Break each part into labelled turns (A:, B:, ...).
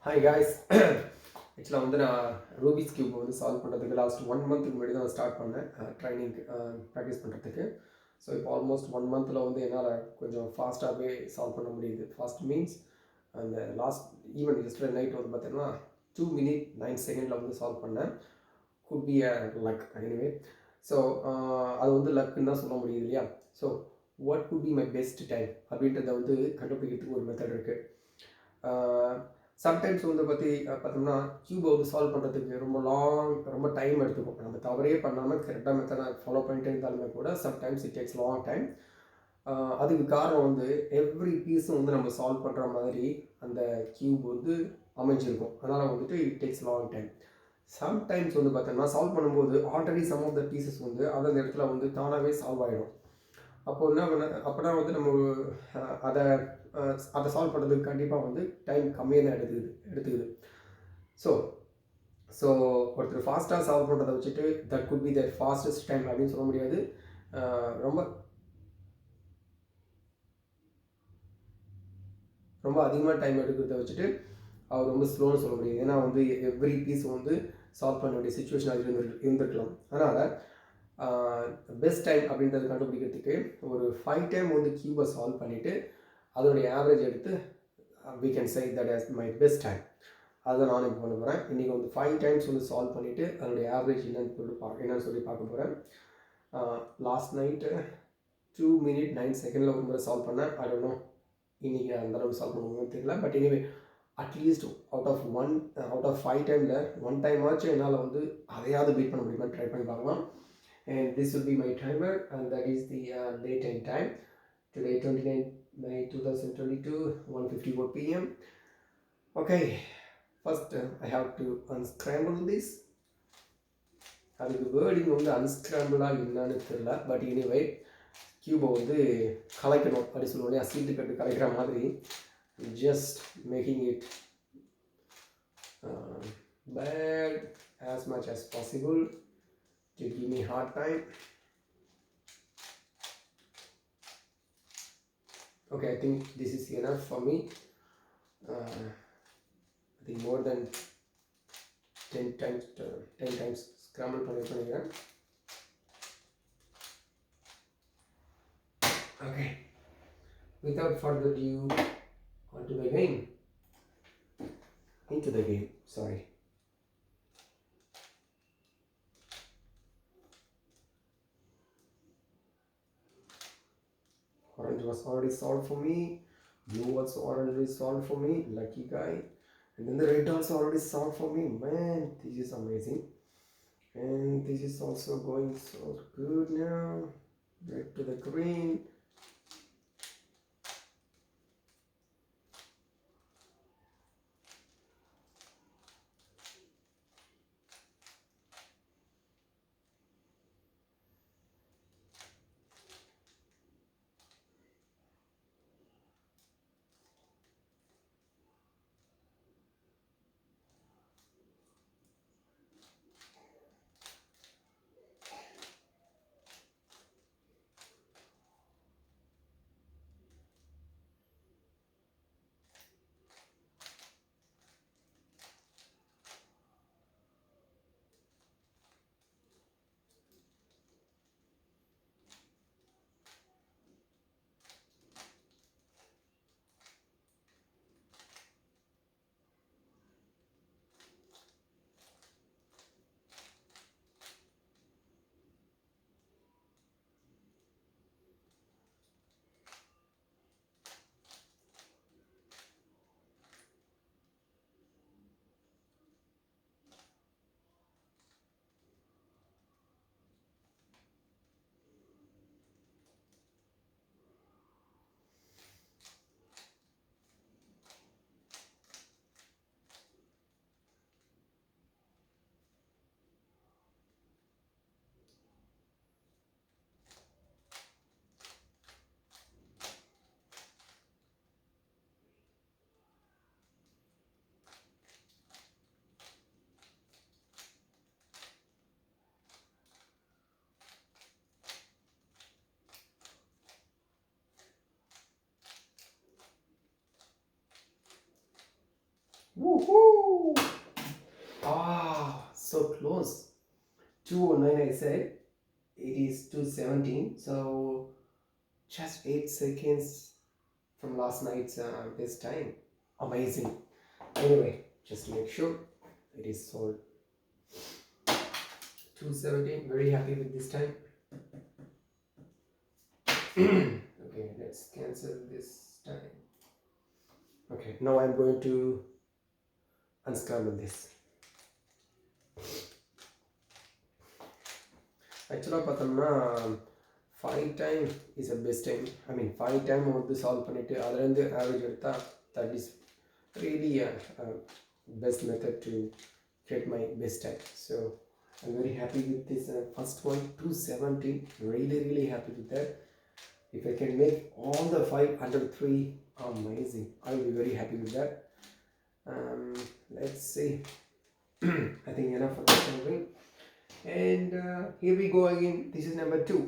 A: Hi guys. ஆக்சுவலாக வந்து நான் ரூபிக்ஸ் கியூப் வந்து சால்வ் பண்ணுறதுக்கு லாஸ்ட் 1 மந்த்துக்கு முன்னாடி தான் ஸ்டார்ட் பண்ணேன் ட்ரைனிங் ப்ராக்டிஸ் பண்ணுறதுக்கு. ஸோ இப்போ ஆல்மோஸ்ட் 1 மந்தில் வந்து என்னால் கொஞ்சம் ஃபாஸ்ட்டாகவே சால்வ் பண்ண முடியுது. ஃபாஸ்ட் மீன்ஸ் அந்த லாஸ்ட் ஈவெண்ட் எஸ்டர்டே நைட் வந்து பார்த்தீங்கன்னா 2 minutes 9 seconds வந்து சால்வ் பண்ணேன். Could be a luck anyway. So அது வந்து லக்குன்னு தான் சொல்ல முடியுது இல்லையா. So what could be my best time அப்படின்றத வந்து கண்டுபிடிக்கிறதுக்கு ஒரு மெத்தட் இருக்குது. சம்டைம்ஸ் வந்து பார்த்தோம்னா கியூபை வந்து சால்வ் பண்ணுறதுக்கு ரொம்ப டைம் எடுத்துக்கும். நம்ம தவறே பண்ணாமல் கரெக்டாக மெத்தடை ஃபாலோ பண்ணிட்டே இருந்தாலுமே கூட sometimes it takes long time. அதுக்கு காரணம் வந்து எவ்ரி பீஸும் வந்து நம்ம சால்வ் பண்ணுற மாதிரி அந்த கியூப் வந்து அமைஞ்சிருக்கும். அதனால் வந்துட்டு it takes long time. Sometimes வந்து பார்த்தோம்னா சால்வ் பண்ணும்போது already some of the pieces வந்து அந்த இடத்துல வந்து தானாகவே சால்வ் ஆகிடும். அப்போது என்ன பண்ண அப்போனா வந்து நம்ம அதை அதை சால்வ் பண்ணுறதுக்கு கண்டிப்பாக வந்து டைம் கம்மியாக தான் எடுத்துக்குது. ஸோ ஸோ ஒருத்தர் ஃபாஸ்ட்டாக சால்வ் பண்ணுறதை வச்சுட்டு that could be that fastest time அப்படின்னு சொல்ல முடியாது. ரொம்ப ரொம்ப அதிகமாக டைம் எடுக்கிறத வச்சுட்டு அவர் ரொம்ப ஸ்லோன்னு சொல்ல முடியாது. ஏன்னா வந்து எவ்ரி பீஸ் வந்து சால்வ் பண்ண வேண்டிய சுச்சுவேஷன் அது இருந்திருக்கலாம். அதனால் பெஸ்ட் டைம் அப்படின்றத கண்டுபிடிக்கிறதுக்கு ஒரு 5 டைம் வந்து கியூபை சால்வ் பண்ணிவிட்டு அதோடைய ஆவரேஜ் எடுத்து we can say that as my best time. அதுதான் நான் இப்போ பண்ண போகிறேன். இன்றைக்கி வந்து 5 டைம்ஸ் வந்து சால்வ் பண்ணிவிட்டு அதனுடைய ஆவரேஜ் என்னன்னு சொல்லி பார்க்க போகிறேன். லாஸ்ட் நைட்டு 2 minutes 9 seconds ஒரு முறை சால்வ் பண்ணேன். ஐ டோன்ட் நோ இன்றைக்கி அந்தளவுக்கு சால்வ் பண்ண முடியும்னு தெரியல. But anyway at least out of 5 டைமில் 1 டைம் ஆச்சும் என்னால் வந்து அதையாவது பீட் பண்ண முடியுமா ட்ரை பண்ணி பார்க்கலாம். And this will be my timer, and that is the daytime time. Today 29 May 2022, 1:54 p.m. Okay, first I have to unscramble this. அதுக்கு வேர்டிங் வந்து அன்ஸ்கிராம்பிளாக என்னன்னு தெரியல. பட் எனிவே கியூபை வந்து கலைக்கணும் அப்படி சொல்லுவோம். சீட்டு கட்டு கலைக்கிற மாதிரி just making it bad as much as possible to give me hard time. Okay, I think this is enough for me. I think more than 10 times scramble பண்ணிக்கிறேன். Okay, without further ado, into the game, sorry. Orange was already solved for me. Blue also already solved for me. Lucky guy. And then the red also already solved for me. Man, this is amazing. And this is also going so good now. Red to the green. Woohoo! Ah, so close. 209 I said. It is 217. So just 8 seconds from last night's this time. Amazing. Anyway, just to make sure it is sold. 217. Very happy with this time. Okay, let's cancel this time. Okay, now I'm going to unscramble this. Actually, பார்த்தோம்னா 5 time is a best time. I mean 5 time வந்து solve பண்ணிட்டு அதுலேருந்து average எடுத்தா that is really a best method to get my best time. So I'm very happy with this first one, 217. Really happy with that. If I can make all the 5 under 3, amazing. I'll be very happy with that. Let's see. I think enough for this one. And here we go again. This is number 2.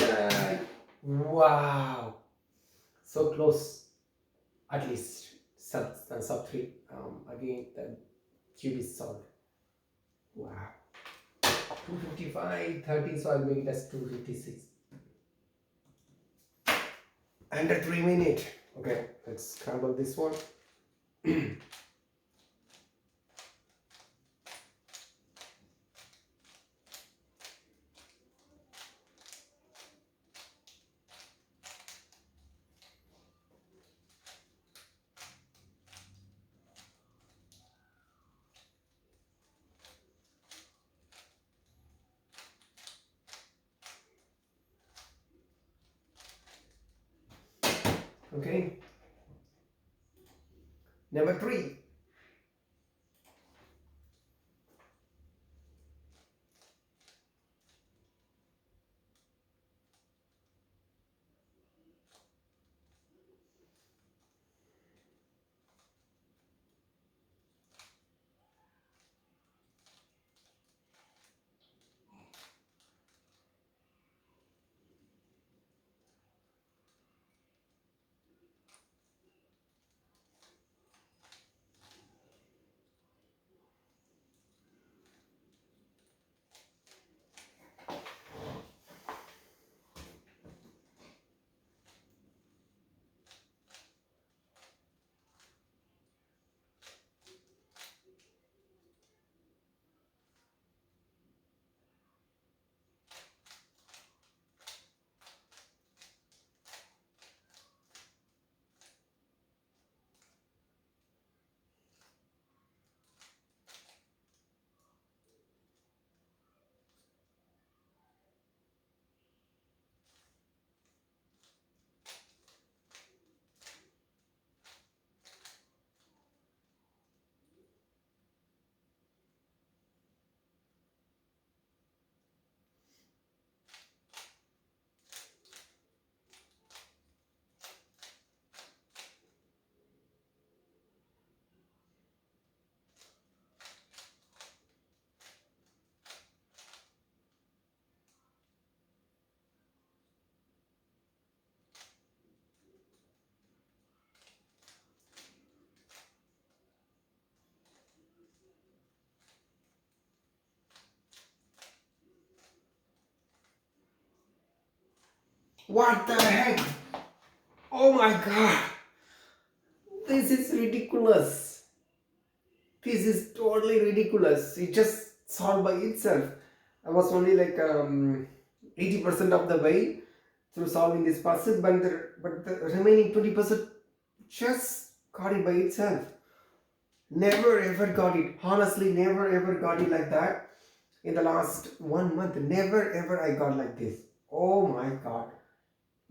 A: Yeah. Wow. So close. At least sub 3. Again, the cube is solved. Wow. 255, 30, so I'll make it as 256. Under 3 minutes. Okay, let's scramble this one. Okay. Number 3. What the heck? Oh my god. This is ridiculous. This is totally ridiculous. It just solved by itself. I was only like 80% of the way through solving this puzzle, but the remaining 20% just got it by itself. Never ever got it. Honestly, never ever got it like that in the last 1 month. Never ever I got like this. Oh my god.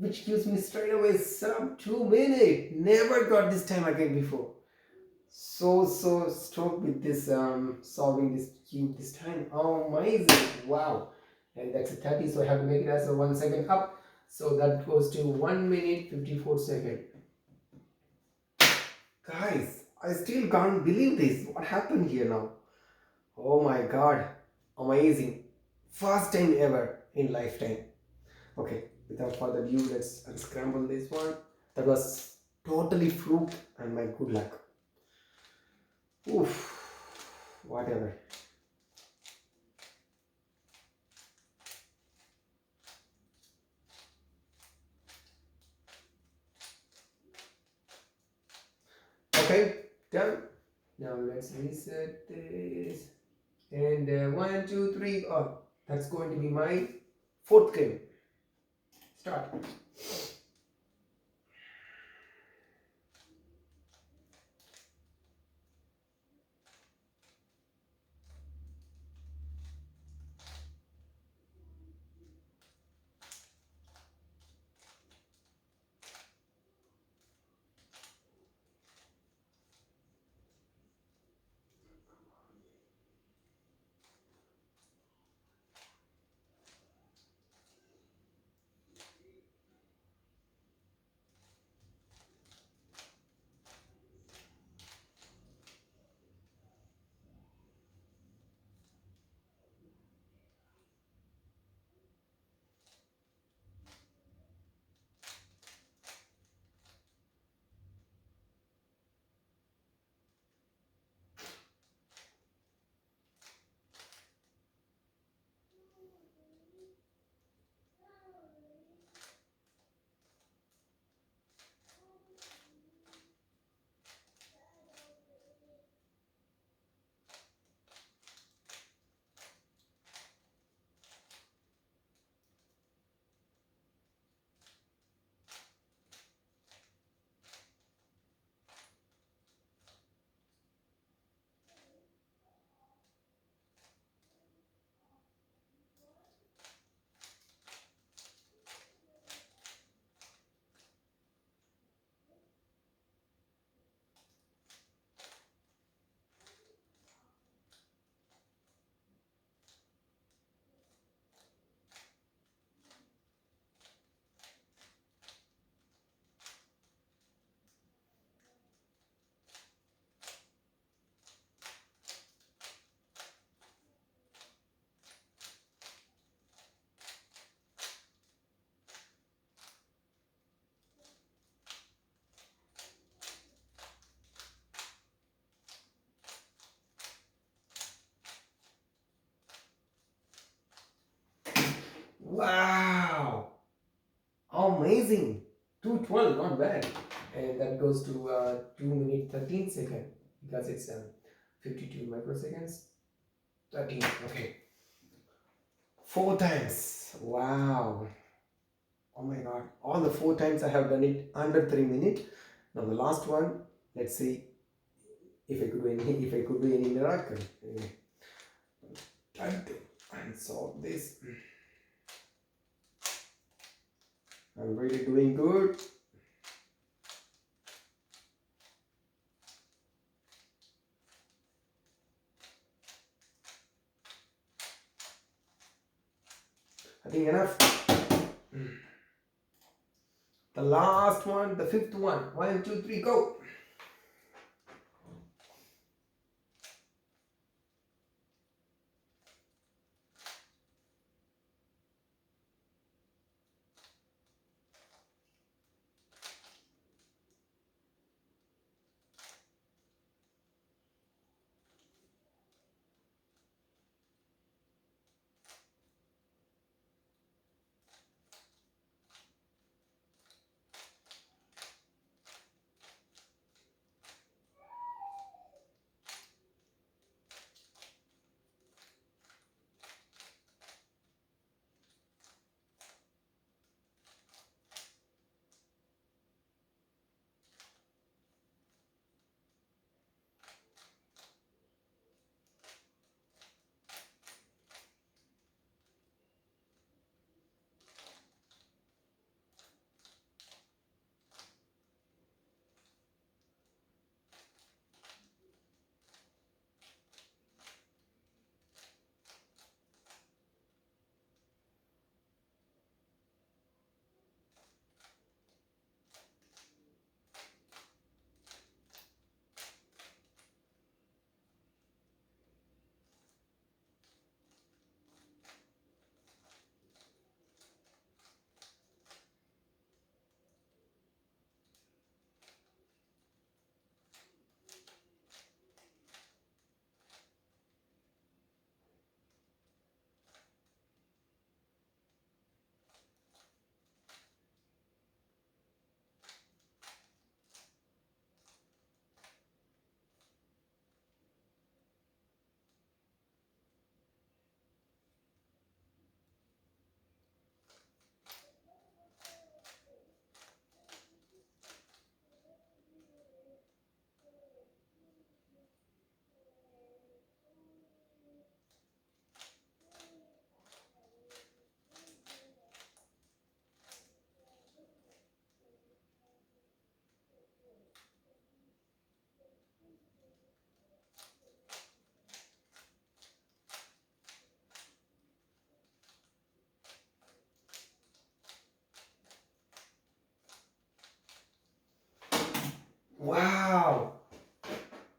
A: Which gives me straight away sub 2 minutes. Never got this time again before. So stoked with this solving this cube this time. Oh, amazing. Wow. And that's a 30, so I have to make it as a 1 second up. So that goes to 1 minute 54 second. Guys, I still can't believe this. What happened here now? Oh my god. Amazing. First time ever in lifetime. Okay, without further ado, let's unscramble this one. That was totally fluke and my good luck. Oof, whatever. Okay, done. Now let's reset this. And 1, 2, 3. Oh, that's going to be my fourth game. Start. Wow. Amazing. 212, not bad. And that goes to 2 minutes 13 seconds because it's 52 microseconds. 13. Okay. 4 times. Wow. Oh my god. All the 4 times I have done it under 3 minutes. Now the last one, let's see if I could do any miracle. Anyway, time to and solve this. I'm really doing good. I think enough. The last one, the fifth one. 1, 2, 3, go.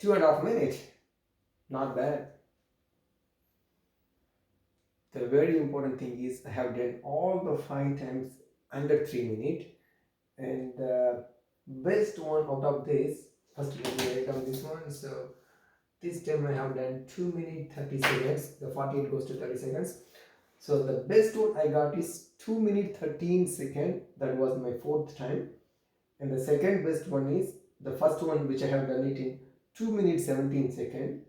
A: 2.5 minutes. Not bad. The very important thing is I have done all the 5 times under 3 minutes, and best one out of this, first let me write down this one. So this time I have done 2 minutes 30 seconds. The 48 goes to 30 seconds. So the best one I got is 2 minutes 13 seconds. That was my 4th time. And the second best one is the first one, which I have done it in 2 minutes 17 seconds.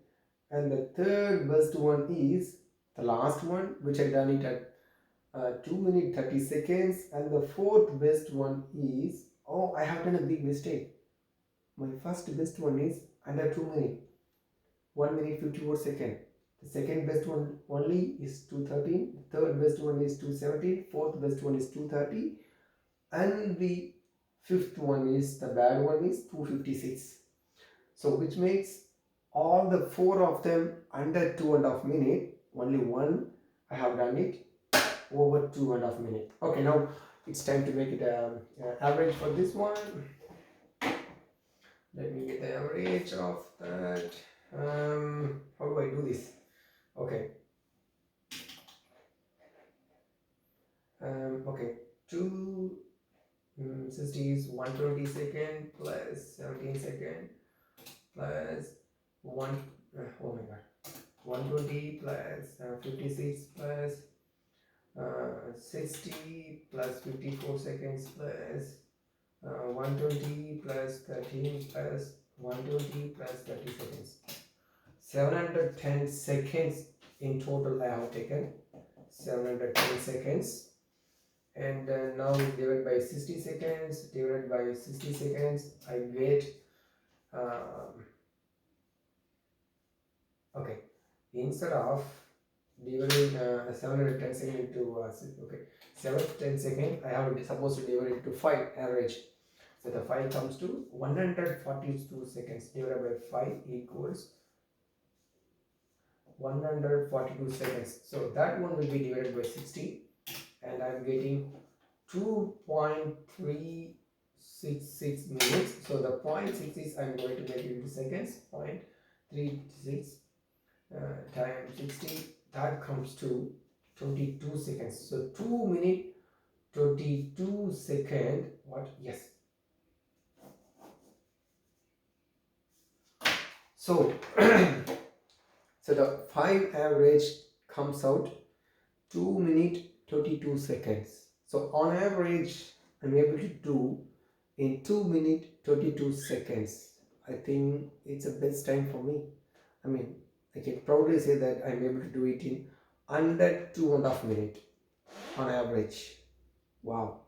A: And the third best one is the last one, which I done it at 2 minutes 30 seconds. And the fourth best one is, oh, I have done a big mistake. My first best one is under 2 minutes, 1 minute 54 seconds. The second best one only is 2:13. Third best one is 2:17. Fourth best one is 2:30. And the fifth one is, the bad one, is 2:56. So which makes all the 4 of them under 2.5 minutes. Only one I have done it over 2.5 minutes. Okay, now it's time to make it average for this one. Let me get the average of that. How do I do this? Okay. Okay. 260 is 120 second plus 17 second plus 1. Oh my god. 120 plus 56 plus 60 plus 54 seconds plus 120 plus 13 plus 120 plus 30 seconds. 710 seconds in total I have taken. 710 seconds. And now divided by 60 seconds, divided by 60 seconds, I get okay, instead of dividing 710 seconds into 710 seconds, I have supposed to divide it to 5 average. So the 5 comes to 142 seconds divided by 5 equals 142 seconds. So that one will be divided by 60, and I am getting 2.366 minutes. So the 0.6 is, I am going to make it into seconds. 0.36 times 60, that comes to 22 seconds. So 2 minutes 22 seconds. What? Yes. So so the 5 average comes out 2 minutes 22 seconds. So on average I'm able to do in 2 minutes 22 seconds. I think it's the best time for me. I mean, I can proudly say that I'm able to do it in under 2.5 minutes on average. Wow.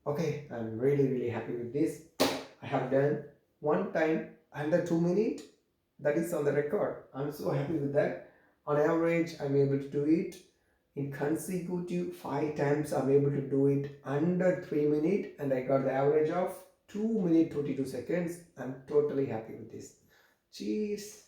A: Okay, I'm really happy with this. I have done one time under 2 minutes. That is on the record. I'm so happy with that. On average, I'm able to do it in consecutive 5 times. I'm able to do it under 3 minutes, and I got the average of 2 minutes 22 seconds. I'm totally happy with this. Cheers.